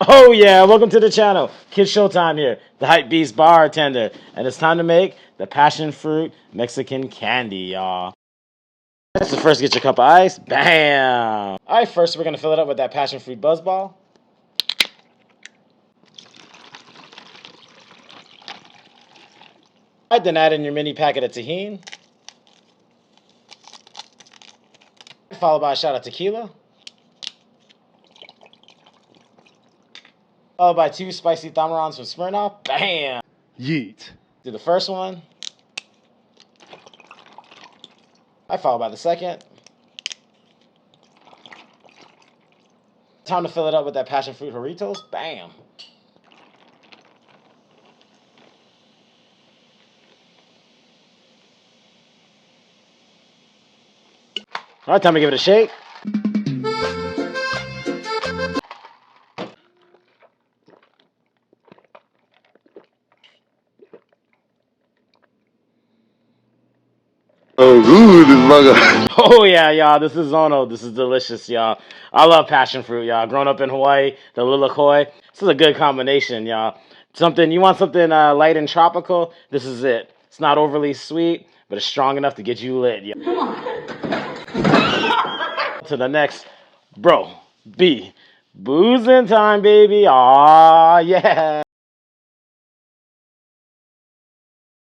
Oh yeah, welcome to the channel. Kid Showtime here, the hype beast bartender, and it's time to make the passion fruit Mexican candy, y'all. So first, get your cup of ice. Bam. All right, first we're gonna fill it up with that passion fruit buzzball. All right, then add in your mini packet of tahini, followed by a shot of tequila, followed by 2 spicy tamarinds from Smirnoff. Bam. Yeet. Do the first one. I followed by the second. Time to fill it up with that passion fruit Jarritos. Bam. All right, time to give it a shake. Oh, ooh, this mother. Oh yeah, y'all. This is Zono. This is delicious, y'all. I love passion fruit, y'all. Growing up in Hawaii, the lilikoi. This is a good combination, y'all. Something you want something light and tropical. This is it. It's not overly sweet, but it's strong enough to get you lit. Y'all. Come on. To the next, bro. B. Boozing time, baby. Aw, yeah.